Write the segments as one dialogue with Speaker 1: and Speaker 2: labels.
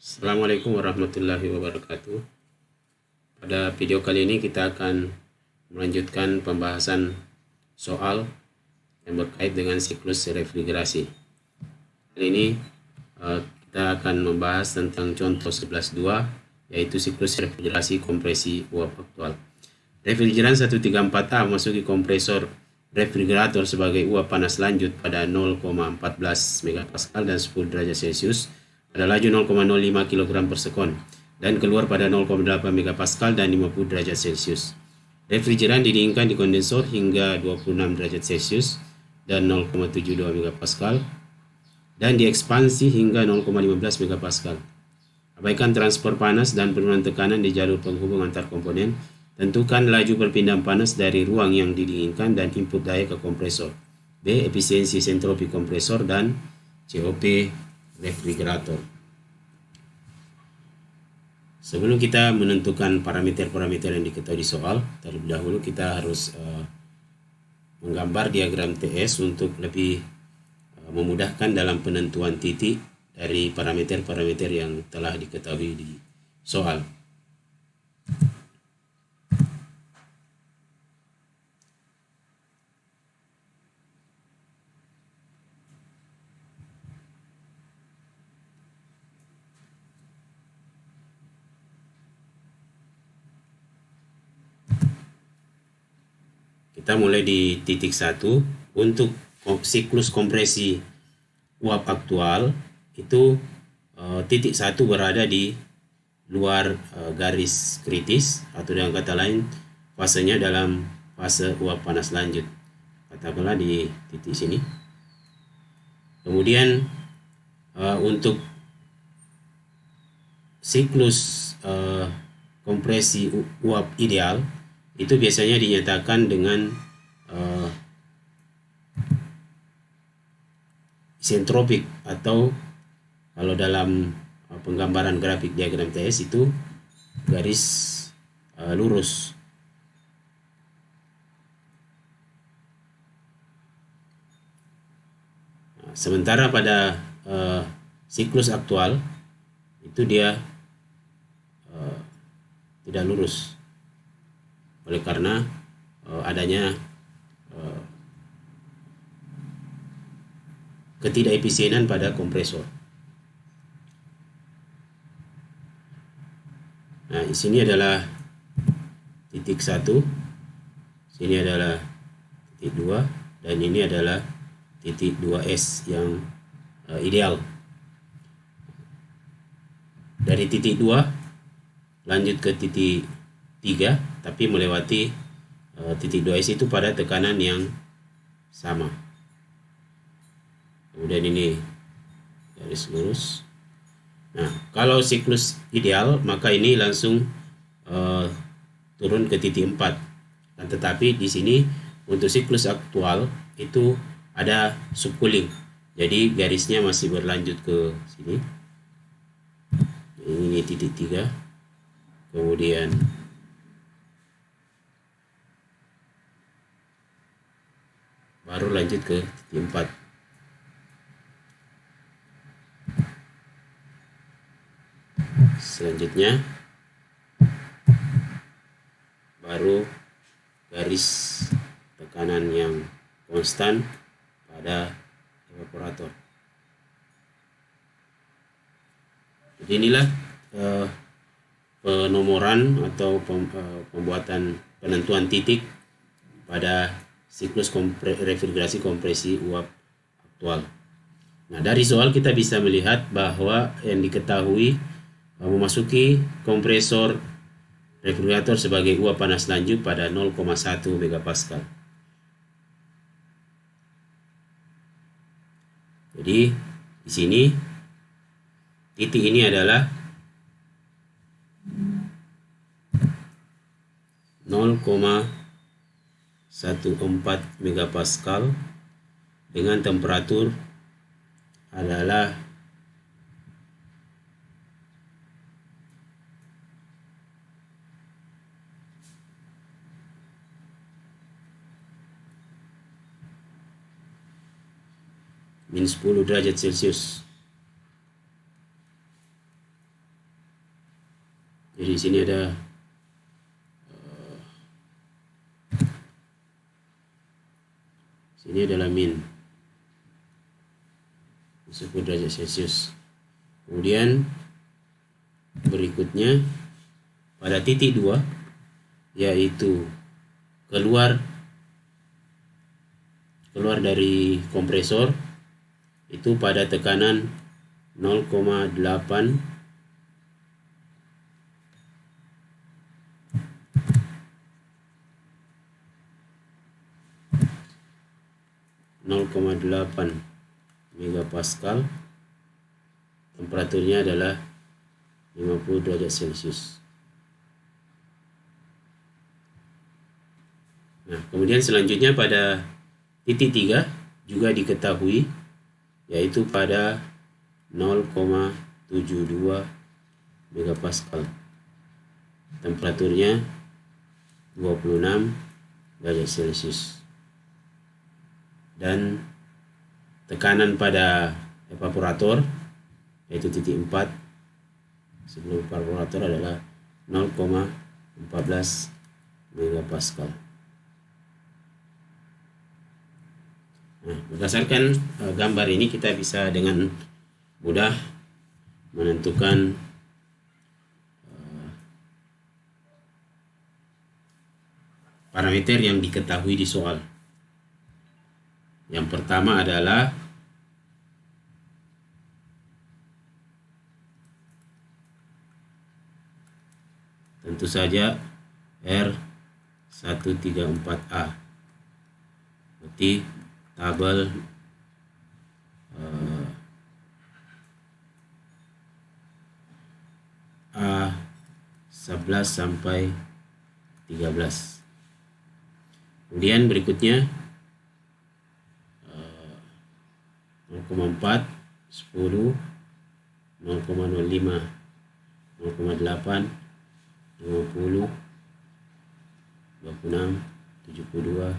Speaker 1: Assalamualaikum warahmatullahi wabarakatuh. Pada video kali ini kita akan melanjutkan pembahasan soal yang berkait dengan siklus refrigerasi. Kali ini kita akan membahas tentang contoh 11.2, yaitu siklus refrigerasi kompresi uap aktual. Refrigeran 134A memasuki kompresor refrigerator sebagai uap panas lanjut pada 0,14 MPa dan 10 derajat Celcius pada laju 0,05 kg per sekon dan keluar pada 0,8 MPa dan 50 derajat Celcius. Refrigeran didinginkan di kondensor hingga 26 derajat Celcius dan 0,72 MPa dan diekspansi hingga 0,15 MPa. Abaikan transfer panas dan penurunan tekanan di jalur penghubung antar komponen. Tentukan laju perpindahan panas dari ruang yang didinginkan dan input daya ke kompresor. B. Efisiensi sentropi kompresor dan COP refrigerator. Sebelum kita menentukan parameter-parameter yang diketahui di soal, terlebih dahulu kita harus menggambar diagram TS untuk lebih memudahkan dalam penentuan titik dari parameter-parameter yang telah diketahui di soal. Kita mulai di titik 1. Untuk siklus kompresi uap aktual itu titik 1 berada di luar garis kritis, atau dengan kata lain fasenya dalam fase uap panas lanjut, katakanlah di titik sini. Kemudian untuk siklus kompresi uap ideal itu biasanya dinyatakan dengan isentropik, atau kalau dalam penggambaran grafik diagram TS itu garis lurus. Sementara pada siklus aktual itu dia tidak lurus oleh karena adanya ketidakefisienan pada kompresor. Nah, di sini adalah titik 1, sini adalah titik 2, dan ini adalah titik 2S yang ideal. Dari titik 2 lanjut ke titik 3, tapi melewati titik 2S itu pada tekanan yang sama. Kemudian ini garis lurus. Nah, kalau siklus ideal maka ini langsung turun ke titik 4. Dan tetapi di sini untuk siklus aktual itu ada subcooling. Jadi garisnya masih berlanjut ke sini. Ini titik 3. Kemudian baru lanjut ke titik 4. Selanjutnya baru garis tekanan yang konstan pada evaporator. Jadi inilah penomoran atau pembuatan penentuan titik pada siklus refrigerasi kompresi uap aktual. Nah, dari soal kita bisa melihat bahwa yang diketahui memasuki kompresor refrigerator sebagai uap panas lanjut pada 0,1 MPa. Jadi di sini titik ini adalah 0,14 MPa dengan temperatur adalah -10 derajat Celcius. Jadi di sini ada sini adalah min 10 derajat Celcius. Kemudian berikutnya pada titik 2, yaitu keluar dari kompresor itu pada tekanan 0,8 megapascal. Temperaturnya adalah 50 derajat Celcius. Nah, kemudian selanjutnya pada titik 3 juga diketahui, yaitu pada 0,72 megapascal. Temperaturnya 26 derajat Celcius. Dan tekanan pada evaporator, yaitu titik 4 sebelum evaporator, adalah 0,14 megapascal. Nah, berdasarkan gambar ini kita bisa dengan mudah menentukan parameter yang diketahui di soal. Yang pertama adalah tentu saja R134A, berarti tabel A11 sampai 13. Kemudian berikutnya 0,4, 10, 0,05, 0,8, 50, 26, 72,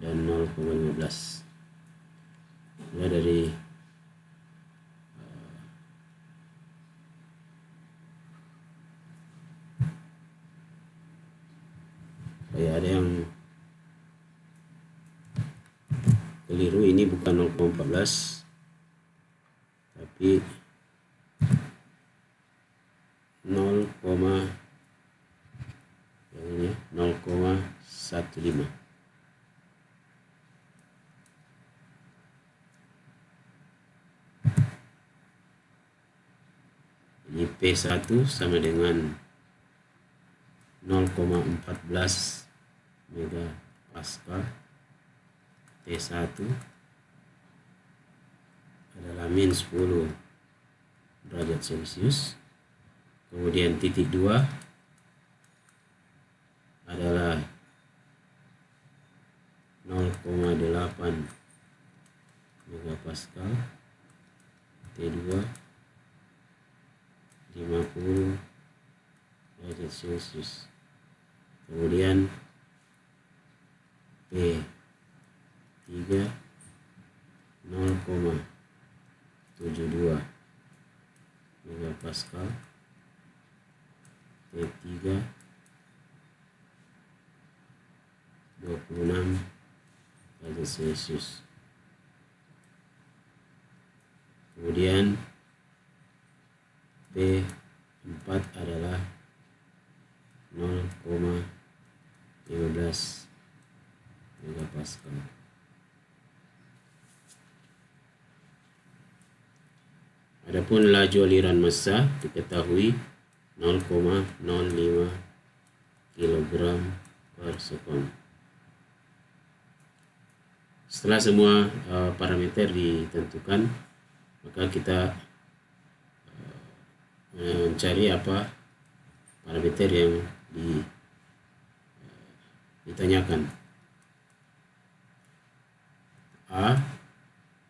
Speaker 1: dan 0,15. Mulai dari ada yang keliru, ini bukan 0,14 tapi 0,15. Ini P1 sama dengan 0,14 megapascal. T1 adalah min 10 derajat Celcius. Kemudian titik 2 adalah 0,8 megapascal. T2 50 derajat Celcius. Kemudian P3 0,72 megapascal. T3 26 derajat Celcius. Kemudian P4 adalah 0,15 megapascal. Adapun laju aliran massa diketahui 0,05 kg per sekon. Setelah semua parameter ditentukan, maka kita mencari apa parameter yang ditanyakan. A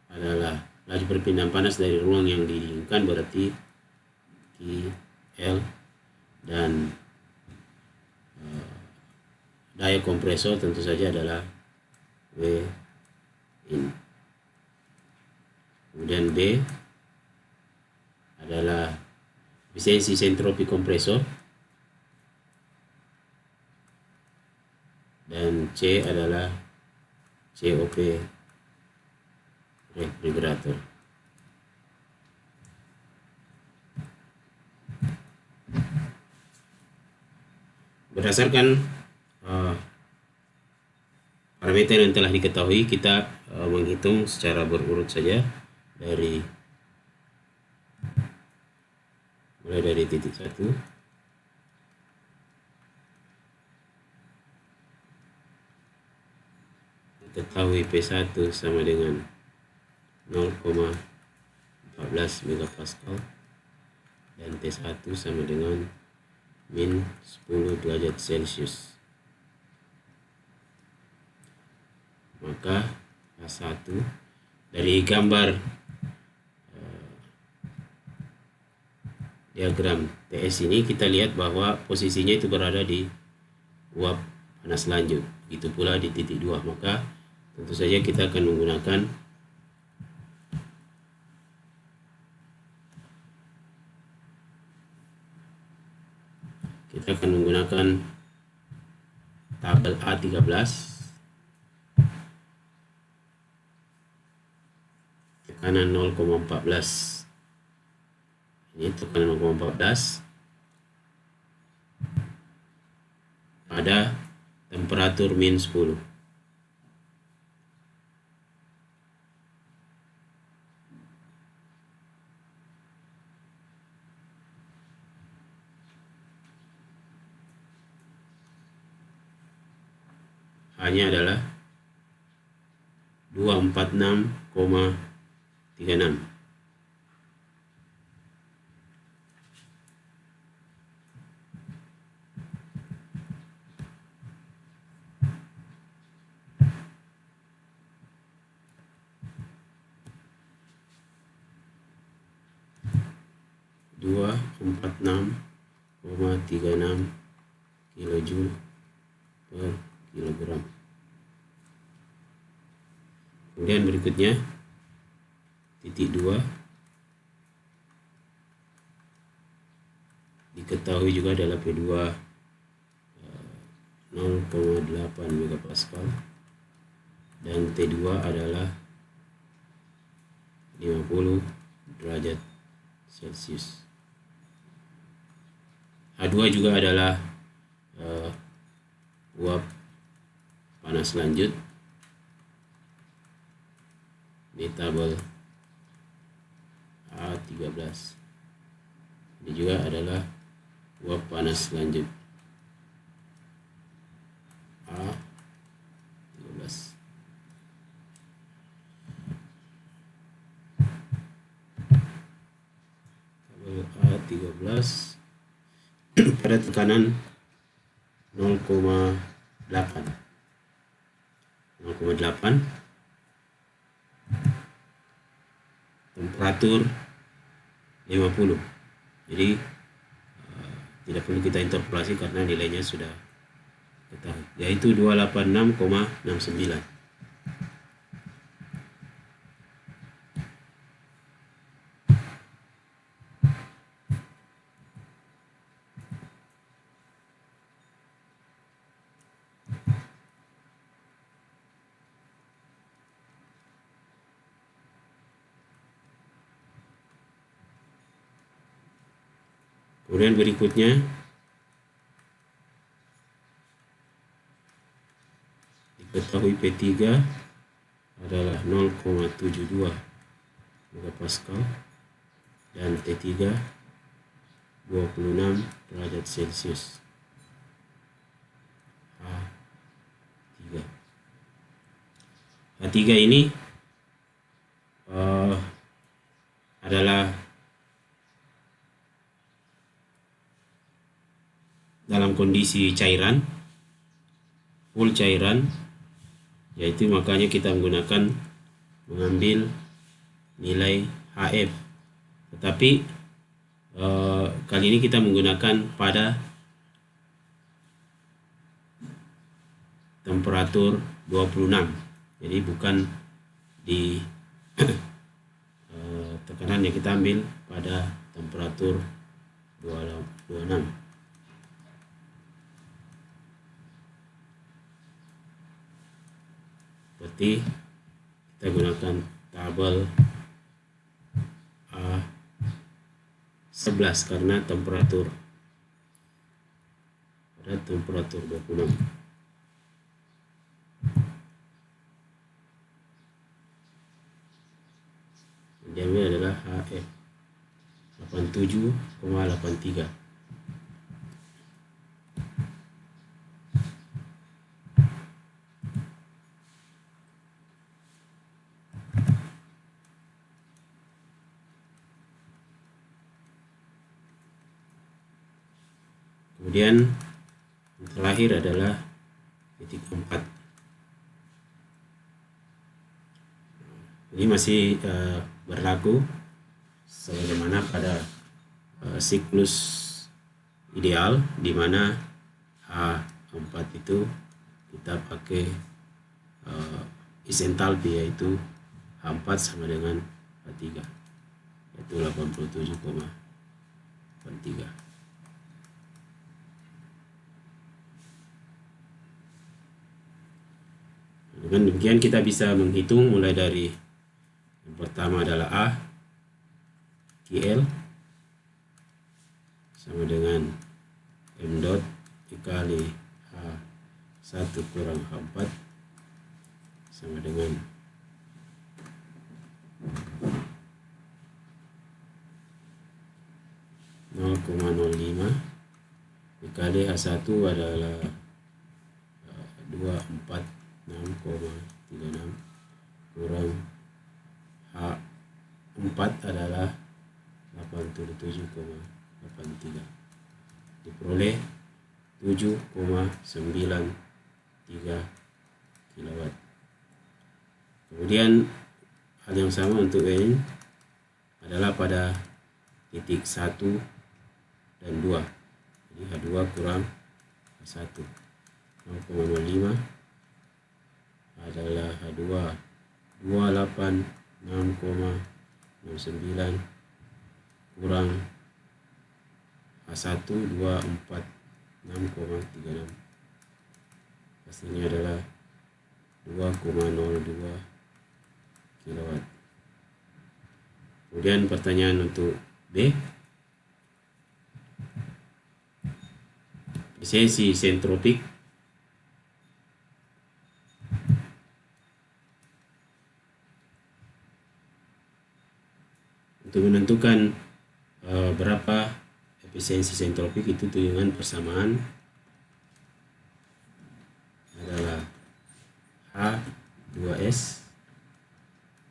Speaker 1: adalah laju perpindahan panas dari ruang yang didinginkan, berarti QL, dan daya kompresor tentu saja adalah W in. Kemudian B adalah efisiensi sentropi kompresor, C adalah COP refrigerator. Berdasarkan parameter yang telah diketahui, kita menghitung secara berurut saja mulai dari titik 1. Ketahui P1 sama dengan 0,14 megapascal dan T1 sama dengan min 10 derajat Celcius. Maka A1 dari gambar diagram TS ini kita lihat bahwa posisinya itu berada di uap panas lanjut. Begitu pula di titik 2. Maka tentu saja kita akan menggunakan tabel A13, tekanan 0,14. Ini tekanan 0,14 pada temperatur min 10. Hanya adalah 246,36. kilojoule per kilogram. Kemudian berikutnya titik 2 diketahui juga adalah P2 0,8 megapascal dan T2 adalah 50 derajat Celcius. A2 juga adalah uap panas lanjut. Ini tabel A13. Ini juga adalah uap panas lanjut A13. Tabel A13 pada tekanan 0,8 temperatur 50. Jadi tidak perlu kita interpolasi karena nilainya sudah ketahui, yaitu 286,69. Kemudian berikutnya diketahui P3 adalah 0,72 megapascal dan T3 26 derajat Celcius. A3 ini adalah dalam kondisi cairan, full cairan, yaitu makanya kita mengambil nilai HF. Tetapi kali ini kita menggunakan pada temperatur 26, jadi bukan di tekanan yang kita ambil pada temperatur 26. Berarti kita gunakan tabel A11 karena temperatur pada temperatur bakulam. Diambil adalah HF 87,83. Kemudian yang terakhir adalah titik 4. Ini masih berlaku sebagaimana pada siklus ideal, di mana H4 itu kita pakai isentalpi, yaitu H4 sama dengan H3, yaitu 87,83. Dengan demikian kita bisa menghitung mulai dari yang pertama adalah A QL sama dengan M dot dikali H1 kurang H4 sama dengan (0,05) dikali H1 adalah 246,36 kurang H4 adalah 87,83, diperoleh 7,93 kW. Kemudian hal yang sama untuk N adalah pada titik 1 dan 2. Jadi H2 kurang H1, 0,05 adalah H2 286,69 kurang H1 246,36, hasilnya adalah 2,02 kW. Kemudian pertanyaan untuk B, efisiensi isentropik untuk menentukan berapa efisiensi isentropik itu dengan persamaan adalah H2S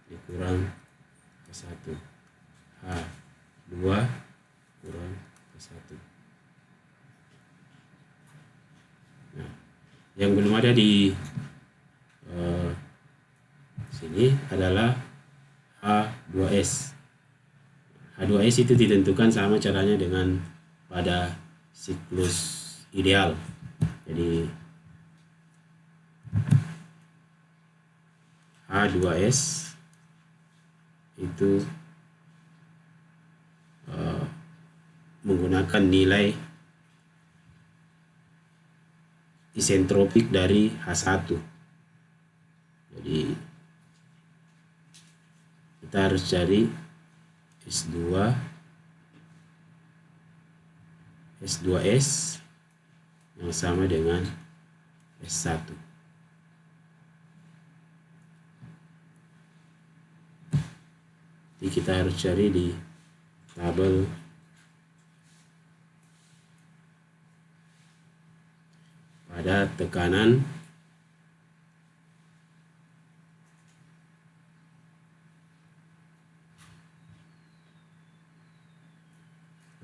Speaker 1: dikurang H1, H2 kurang H1. Nah, yang belum ada di sini adalah H2S. H2S itu ditentukan sama caranya dengan pada siklus ideal. Jadi H2S itu menggunakan nilai isentropik dari H1. Jadi kita harus cari S2S yang sama dengan S1. Jadi kita harus cari di tabel pada tekanan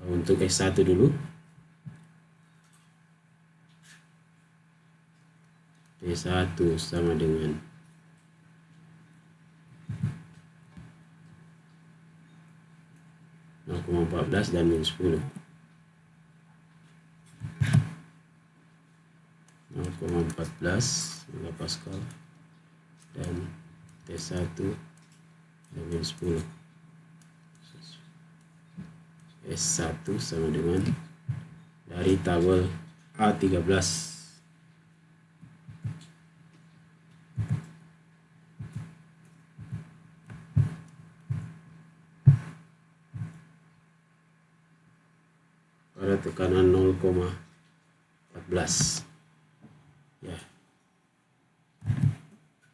Speaker 1: untuk S1 dulu. T1 sama dengan 0,14 dan min 10. 0,14 megapascal dan T1 dan min 10. S1 sama dengan dari tabel A13 pada tekanan 0,14 ya,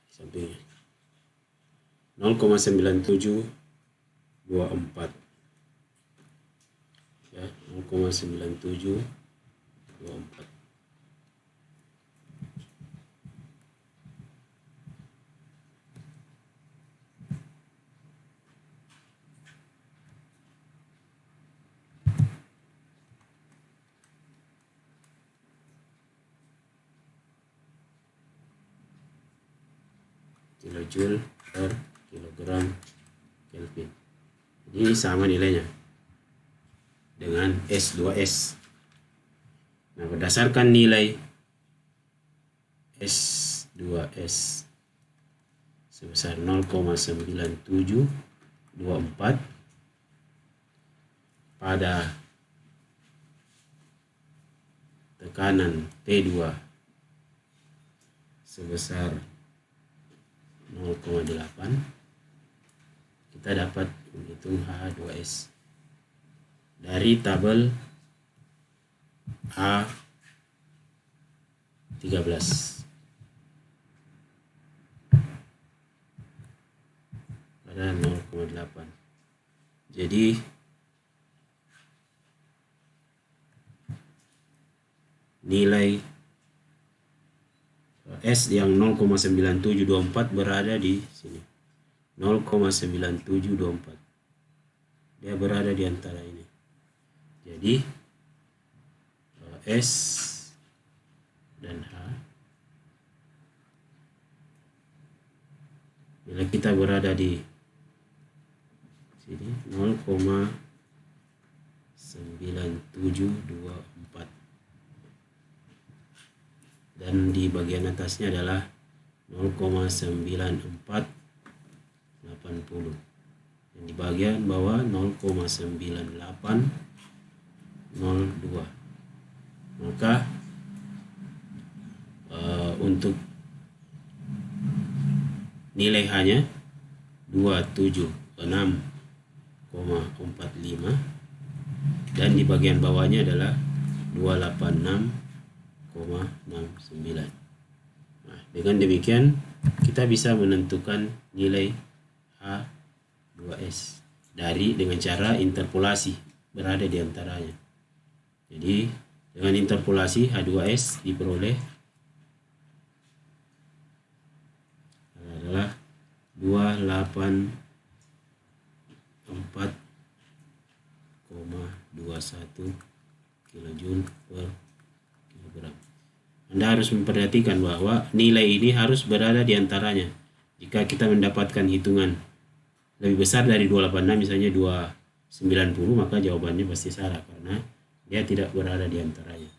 Speaker 1: sampingnya 0,9724 ya, 0,9724. Kilojoule per kilogram Kelvin. Ini sama nilainya dengan S2S. Nah, berdasarkan nilai S2S sebesar 0,9724 pada tekanan P2 sebesar 0,8, kita dapat menghitung H2S dari tabel A13 pada 0,8. Jadi nilai S yang 0,9724 berada di sini, 0,9724. Dia berada di antara ini. Jadi S dan H, bila kita berada di sini 0,9724 dan di bagian atasnya adalah 0,9480 dan di bagian bawah 0,9802. Maka untuk nilai hanya 276,45 dan di bagian bawahnya adalah 286,69. Nah, dengan demikian kita bisa menentukan nilai H2S dengan cara interpolasi berada di antaranya. Jadi dengan interpolasi H2S diperoleh adalah 284,21 kilojoule per kilogram. Anda harus memperhatikan bahwa nilai ini harus berada di antaranya. Jika kita mendapatkan hitungan lebih besar dari 286, misalnya 290, maka jawabannya pasti salah karena dia tidak berada di antaranya.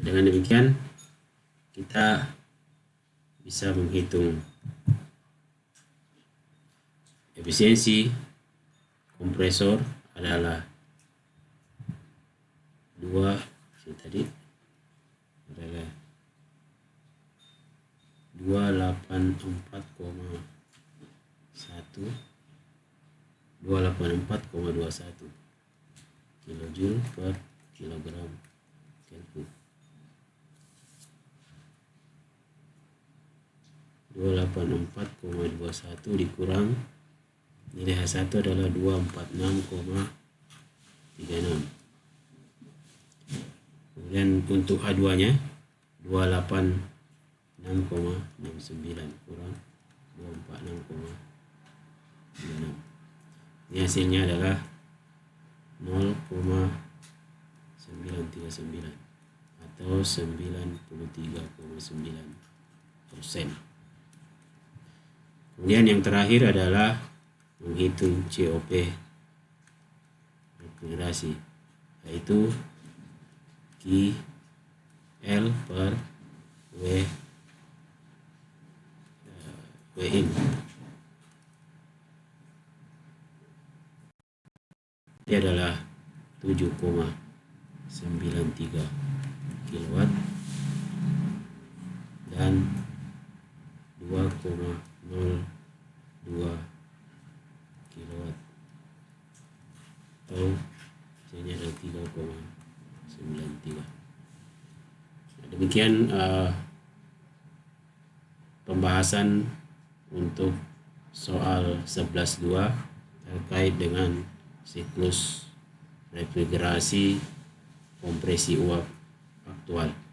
Speaker 1: Dengan demikian kita bisa menghitung efisiensi kompresor adalah 284,21 kilojoule per kilogram Kelvin. 284,21 dikurang nilai H1 adalah 246,36. Kemudian untuk H2 nya 286,69 kurang 246,36. Ini hasilnya adalah 0,939 atau 93,9%. Kemudian yang terakhir adalah menghitung COP refrigerasi, yaitu QL per Win. Ini adalah 7,93 kilowatt dan 2,02 3,93. Demikian pembahasan untuk soal 11.2 terkait dengan siklus refrigerasi kompresi uap aktual.